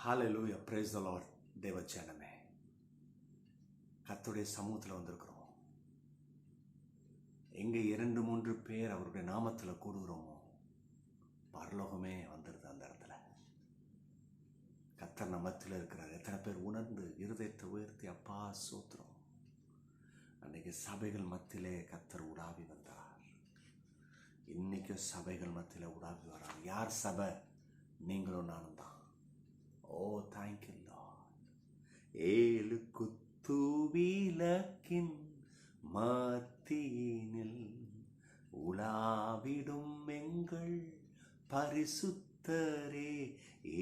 Hallelujah, praise the Lord. தேவச்சனமே, கர்த்தருடைய சமூகத்தில் வந்திருக்கிறோம். எங்கே 2-3 பேர் அவருடைய நாமத்தில் கூடுகிறோமோ பரலோகமே வந்துடுது. அந்த இடத்துல கர்த்தர் நம்மத்தில் இருக்கிறார். எத்தனை பேர் உணர்ந்து இருதயத்தை உயர்த்தி அப்பா சோத்திரம். அன்னைக்கு சபைகள் மத்தியிலே கர்த்தர் உலாவி வந்தார். இன்னைக்கு சபைகள் மத்தியில் உலாவி வரார். யார் சபை? நீங்களும் நானும் தான். ஓ தேங்க்யூ லார்ட். 7 குத்துவிளக்கின் மத்தியினில் உலாவிடும் எங்கள் பரிசுத்தரே.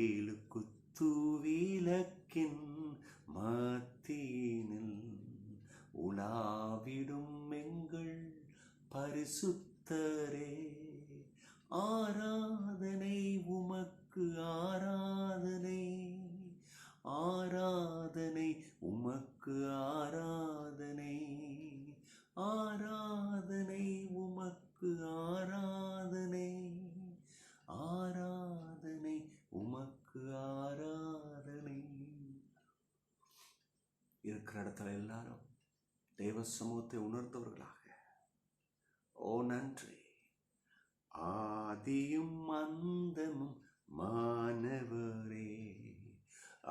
7 குத்துவிளக்கின் மத்தியினில் உலாவிடும் எங்கள் பரிசுத்தரே. ஆராதனை உமக்கு, ஆராதனை, ஆராதனை உமக்கு, ஆராதனை, ஆராதனை உமக்கு, ஆராதனை, ஆராதனை உமக்கு, ஆராதனை. இருக்கிற இடத்துல எல்லாரும் தேவ சமூகத்தை உணர்ந்தவர்களாக ஓ நன்றி. ஆதியும் அந்தமும் மானவரே,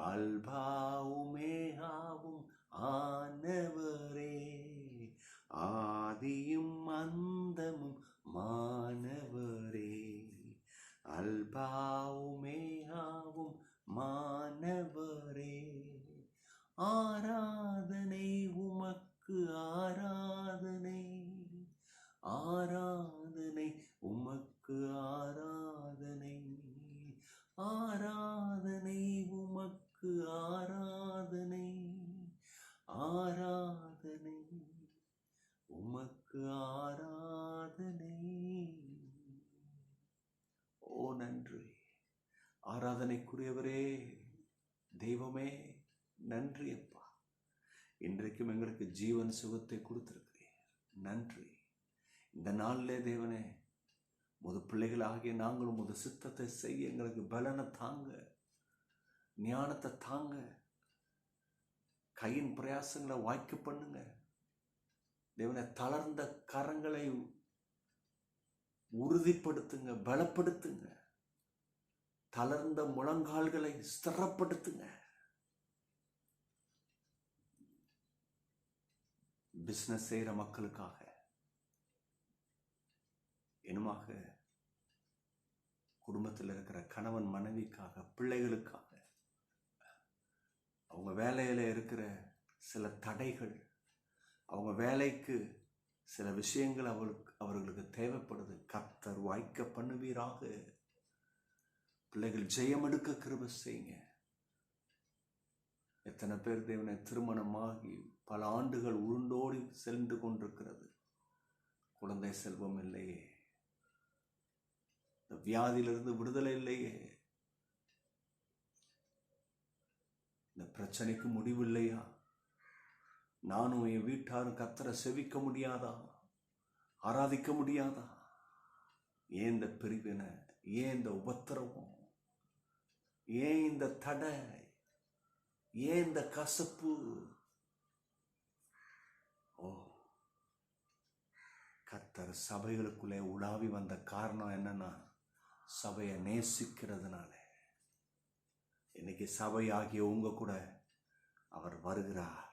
அல்பாவுமேகாவும் ஆனவரே. ஆதியும் அந்தமும் மானவரே, அல்பாவுமேகாவும் மானவரே. ஆராதனை உமக்கு, ஆராதனை, ஆராதனை உமக்கு, ஆராதனை, ஆராதனை உமக்கு, ஆராதனை, ஆராதனை உமக்கு, ஆராதனை. ஓ நன்றி. ஆராதனைக்குரியவரே, தெய்வமே நன்றி அப்பா. இன்றைக்கும் எங்களுக்கு ஜீவன் சுகத்தை கொடுத்திருக்கிறீர். நன்றி. இந்த நாளிலே தேவனே, முது பிள்ளைகளாகிய நாங்களும் முது சித்தத்தை செய்ய எங்களுக்கு பலனை தாங்க, ஞானத்தை தாங்க, கையின் பிரயாசங்களை வாய்க்க பண்ணுங்க தேவனே. தளர்ந்த கரங்களை உறுதிப்படுத்துங்க, பலப்படுத்துங்க. தளர்ந்த முழங்கால்களை ஸ்திரப்படுத்துங்க. பிசினஸ் செய்கிற மக்களுக்காக, இனமாக குடும்பத்தில் இருக்கிற கணவன் மனைவிக்காக, பிள்ளைகளுக்காக, அவங்க வேலையில் இருக்கிற சில தடைகள், அவங்க வேலைக்கு சில விஷயங்கள் அவர்களுக்கு தேவைப்படுது. கர்த்தர் வாய்க்க பண்ணுவீராக. பிள்ளைகள் ஜெயம் எடுக்க கிருபை செய்யுங்க. எத்தனை பேர் தேவனை திருமணமாகி பல ஆண்டுகள் உருண்டோடி சென்று கொண்டிருக்கிறது, குழந்தை செல்வம் இல்லையே, வியாதியிலிருந்து விடுதலை இல்லையே, இந்த பிரச்சனைக்கு முடிவு இல்லையா? நானும் என் வீட்டாரும் கர்த்தரை செவிக்க முடியாதா? ஆராதிக்க முடியாதா? ஏன் இந்த பிரிவினை? ஏன் இந்த உபத்திரவம்? ஏன் இந்த தடை? ஏன் இந்த கசப்பு? ஓ, கர்த்தர் சபைகளுக்குள்ளே உலாவி வந்த காரணம் என்னன்னா, சபையை நேசிக்கிறதுனால. இன்னைக்கு சபையாகிய உங்க கூட அவர் வருகிறார்,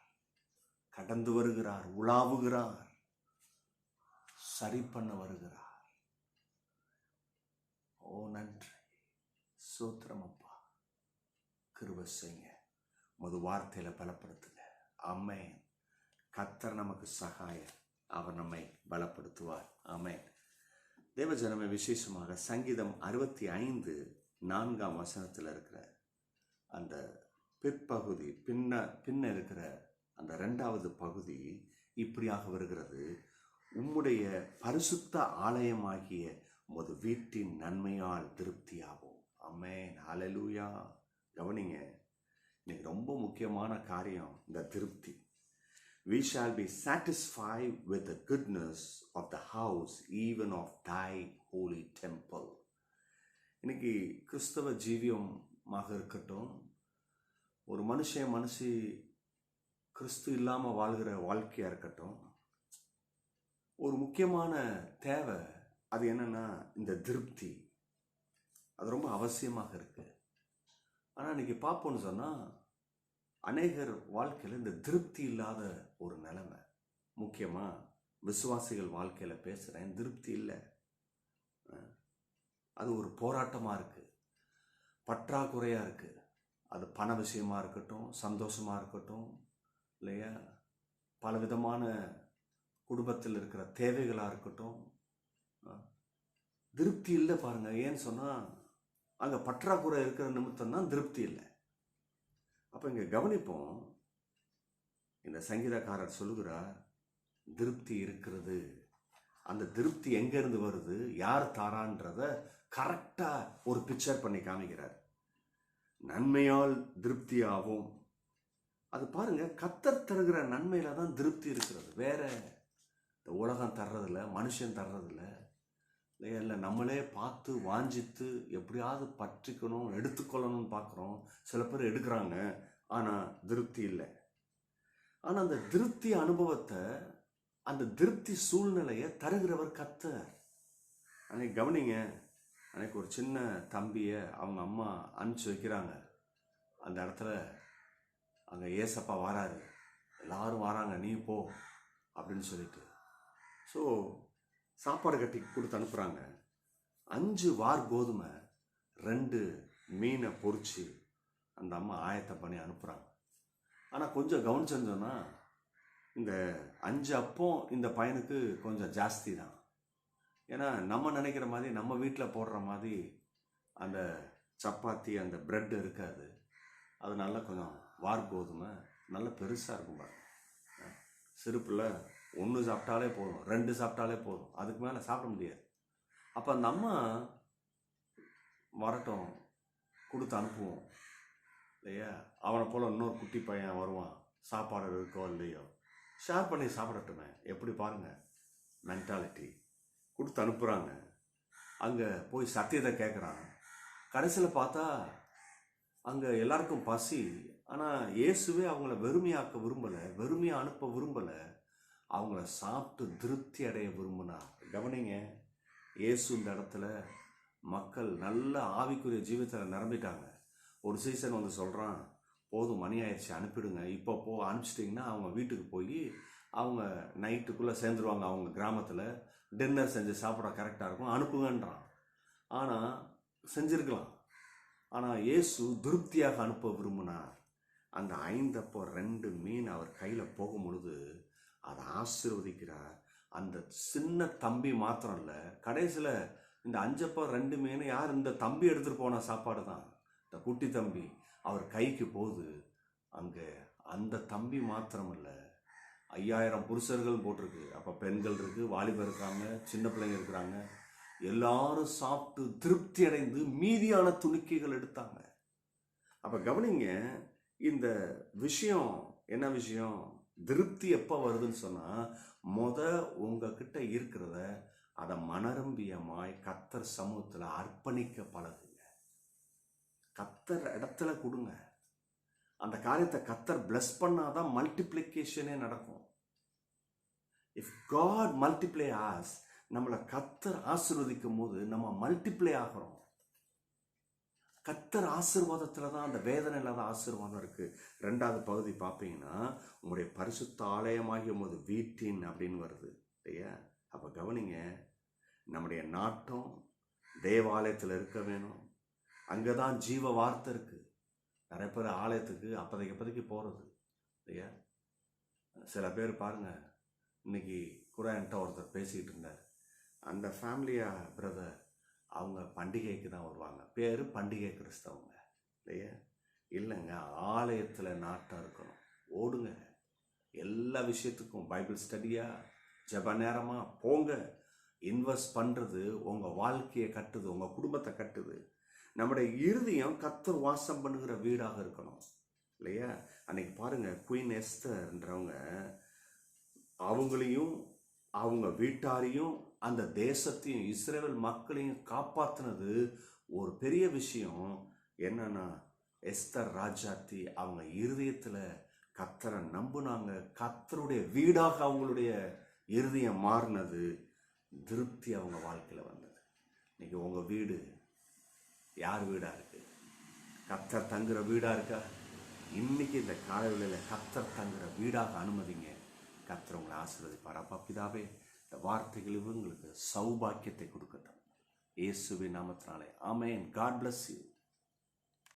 கடந்து வருகிறார், உலாவுகிறார், சரி பண்ண வருகிறார். ஓ நன்றி, சோத்திரம் அப்பா. கிருபை செய்யுங்க, முது வார்த்தையில பலப்படுத்துங்க. ஆமென். கர்த்தர் நமக்கு சகாயம், அவர் நம்மை பலப்படுத்துவார். ஆமென். தேவஜனமே, விசேஷமாக சங்கீதம் 65:4 இருக்கிற அந்த பிற்பகுதி, பின்ன இருக்கிற அந்த 2வது பகுதி இப்படியாக வருகிறது. உம்முடைய பரிசுத்த ஆலயமாகிய உமது வீட்டின் நன்மையால் திருப்தியாகும். ஆமென். ஹல்லேலூயா. கவனிங்க, இன்னைக்கு ரொம்ப முக்கியமான காரியம் இந்த திருப்தி. We shall be satisfied with the goodness of the house, even of thy holy temple. இன்னைக்கு கிறிஸ்தவ ஜீவியமாக இருக்கட்டும், ஒரு மனுஷி கிறிஸ்து இல்லாமல் வாழ்கிற வாழ்க்கையாக இருக்கட்டும், ஒரு முக்கியமான தேவை அது என்னன்னா இந்த திருப்தி. அது ரொம்ப அவசியமாக இருக்கு. ஆனால் இன்னைக்கு பார்ப்போம்னு சொன்னால் அநேகர் வாழ்க்கையில் இந்த திருப்தி இல்லாத ஒரு நிலைமை. முக்கியமாக விசுவாசிகள் வாழ்க்கையில் பேசுகிறேன், திருப்தி இல்லை. அது ஒரு போராட்டமாக இருக்குது, பற்றாக்குறையாக இருக்குது. அது பண விஷயமா இருக்கட்டும், சந்தோஷமாக இருக்கட்டும், இல்லையா, பலவிதமான குடும்பத்தில் இருக்கிற தேவைகளாக இருக்கட்டும், திருப்தி இல்லை பாருங்கள். ஏன்னு சொன்னால் அங்கே பற்றாக்குறை இருக்கிற நிமித்தம் தான் திருப்தி இல்லை. அப்போ இங்கே கவனிப்போம், இந்த சங்கீதக்காரர் சொல்லுகிறார் திருப்தி இருக்கிறது. அந்த திருப்தி எங்கேருந்து வருது, யார் தாரான்றத கரெக்டாக ஒரு பிக்சர் பண்ணி காமிக்கிறார். நன்மையால் திருப்தியாகும். அது பாருங்க, கர்த்தர் தருகிற நன்மையில தான் திருப்தி இருக்கிறது. வேற இந்த உலகம் தர்றதில்ல, மனுஷன் தர்றதில்ல, இல்லை நம்மளே பார்த்து வாஞ்சித்து எப்படியாவது பற்றிக்கணும், எடுத்துக்கொள்ளணும்னு பார்க்குறோம். சில பேர் எடுக்கிறாங்க, ஆனால் திருப்தி இல்லை. ஆனால் அந்த திருப்தி அனுபவத்தை, அந்த திருப்தி சூழ்நிலையை தருகிறவர் கர்த்தர். அன்னைக்கு கவனிங்க, அன்னைக்கு ஒரு சின்ன தம்பியை அவங்க அம்மா அனுப்பிச்சி வைக்கிறாங்க. அந்த இடத்துல அங்கே ஏசப்பா வராரு, எல்லாரும் வராங்க, நீ போ அப்படின்னு சொல்லிட்டு. ஸோ சாப்பாடு கட்டி கொடுத்து அனுப்புகிறாங்க. 5 வார் கோதுமை, 2 மீனை பொரிச்சு அந்த அம்மா ஆயத்தம் பண்ணி அனுப்புகிறாங்க. ஆனால் கொஞ்சம் கவனிச்சோன்னா இந்த 5 அப்பம் இந்த பையனுக்கு கொஞ்சம் ஜாஸ்தி தான். ஏன்னா நம்ம நினைக்கிற மாதிரி, நம்ம வீட்டில் போடுற மாதிரி அந்த சப்பாத்தி, அந்த பிரெட் இருக்காது. அது நல்லா கொஞ்சம் வார் கோதுமை நல்ல பெருசாக இருக்கும் பாருங்க. சிறுப்பில் 1 சாப்பிட்டாலே போதும், 2 சாப்பிட்டாலே போதும், அதுக்கு மேலே சாப்பிட முடியாது. அப்போ அந்த அம்மா வரட்டும், கொடுத்து அனுப்புவோம் இல்லையா, அவனை போல் இன்னொரு குட்டி பையன் வருவான், சாப்பாடு இருக்கோ இல்லையோ ஷேர் பண்ணி சாப்பிடட்டுமே. எப்படி பாருங்கள் மென்டாலிட்டி. கொடுத்து அனுப்புகிறாங்க. அங்கே போய் சத்தியத்தை கேட்குறாங்க. கடைசியில் பார்த்தா அங்கே எல்லாருக்கும் பசி. ஆனால் இயேசுவே அவங்கள வெறுமையாக்க விரும்பலை, வெறுமையாக அனுப்ப விரும்பலை, அவங்கள சாப்பிட்டு திருப்தி அடைய விரும்பினார். கவனிங்க, இயேசு இந்த இடத்துல மக்கள் நல்ல ஆவிக்குரிய ஜீவிதத்தில் நிரம்பிட்டாங்க. ஒரு சீசன் வந்து சொல்கிறான், போதும் மணி ஆயிடுச்சு, அனுப்பிடுங்க. இப்போ அனுப்பிச்சிட்டிங்கன்னா அவங்க வீட்டுக்கு போய் அவங்க நைட்டுக்குள்ளே சேர்ந்துருவாங்க, அவங்க கிராமத்தில் டின்னர் செஞ்சு சாப்பிட கரெக்டாக இருக்கும், அனுப்புங்கன்றான். ஆனால் செஞ்சுருக்கலாம். ஆனால் இயேசு திருப்தியாக அனுப்ப விரும்பினார். அந்த 5 அப்போ 2 மீன் அவர் கையில் போகும் பொழுது அதை ஆசீர்வதிக்கிறார். அந்த சின்ன தம்பி மாத்திரம் இல்லை, கடைசியில் இந்த 5 அப்போ 2 மீன் யார், இந்த தம்பி எடுத்துகிட்டு போன சாப்பாடு தான். இந்த குட்டி தம்பி அவர் கைக்கு போகுது. அங்கே அந்த தம்பி மாத்திரம் இல்லை, 5000 புருஷர்கள் போட்டிருக்கு. அப்போ பெண்கள் இருக்குது, வாலிபர் இருக்காங்க, சின்ன பிள்ளைங்க இருக்கிறாங்க. எல்லாரும் சாப்பிட்டு திருப்தி அடைந்து மீதியான துணிக்கைகள் எடுத்தாங்க. அப்போ கவனிங்க, இந்த விஷயம் என்ன விஷயம், திருப்தி எப்போ வருதுன்னு சொன்னால், உங்ககிட்ட இருக்கிறத அதை மனரம்பியமாய் கர்த்தர் சமூகத்தில் அர்ப்பணிக்க பழகுங்க. கர்த்தர் இடத்துல கொடுங்க. அந்த காரியத்தை கர்த்தர் பிளஸ் பண்ணாதான் மல்டிப்ளிகேஷனே நடக்கும். இஃப் காட் மல்டிப்ளை ஆஸ், நம்மளை கர்த்தர் ஆசீர்வதிக்கும் போது நம்ம மல்டிப்ளை ஆகிறோம். கர்த்தர் ஆசீர்வாதத்தில் தான், அந்த வேதனையில் தான் ஆசீர்வாதம் இருக்குது. 2வது பகுதி பார்ப்பீங்கன்னா, உங்களுடைய பரிசுத்த ஆலயமாகிய போது வீட்டின் அப்படின்னு வருது இல்லையா. அப்போ கவனிங்க, நம்முடைய நாட்டம் தேவாலயத்தில் இருக்க வேணும். அங்கே தான் ஜீவ வார்த்தை இருக்குது. நிறைய பேர் ஆலயத்துக்கு அப்போதைக்கு போகிறது இல்லையா. சில பேர் பாருங்கள், இன்னைக்கு கூட என்கிட்ட ஒருத்தர் பேசிக்கிட்டு இருந்தார். அந்த ஃபேமிலியா பிரதர், அவங்க பண்டிகைக்கு தான் வருவாங்க, பேர் பண்டிகை கிறிஸ்தவங்க இல்லையா. இல்லைங்க, ஆலயத்தில் நாட்டம் இருக்கணும். ஓடுங்க, எல்லா விஷயத்துக்கும் பைபிள் ஸ்டடியாக ஜெப நேரமாக போங்க. இன்வெஸ்ட் பண்ணுறது உங்கள் வாழ்க்கையை கட்டுது, உங்கள் குடும்பத்தை கட்டுது. நம்முடைய இருதயம் கர்த்தர் வாசம் பண்ணுகிற வீடாக இருக்கணும் இல்லையா. அன்னைக்கு பாருங்கள், குயின் எஸ்தர்ன்றவங்க அவங்களையும் அவங்க வீட்டாரையும் அந்த தேசத்தையும் இஸ்ரவேல் மக்களையும் காப்பாற்றினது ஒரு பெரிய விஷயம். என்னன்னா, எஸ்தர் ராஜாத்தி அவங்க இருதயத்தில் கர்த்தரை நம்புனாங்க. கர்த்தருடைய வீடாக அவங்களுடைய இருதயம் மாறினது. திருப்தி அவங்க வாழ்க்கையில் வந்தது. இன்னைக்கு உங்கள் வீடு யார் வீடாக இருக்குது? கர்த்தர் தங்குற வீடாக இருக்கா? இன்னைக்கு இந்த காலையில் கர்த்தர் தங்குற வீடாக அனுமதிங்க. கர்த்தர் உங்களை ஆசீர்வதிப்பார். அப்பா பிதாவே, இந்த வார்த்தைகள் இவங்களுக்கு சௌபாக்கியத்தை கொடுக்கட்டும். இயேசுவின் நாமத்தினாலே ஆமென். God bless you.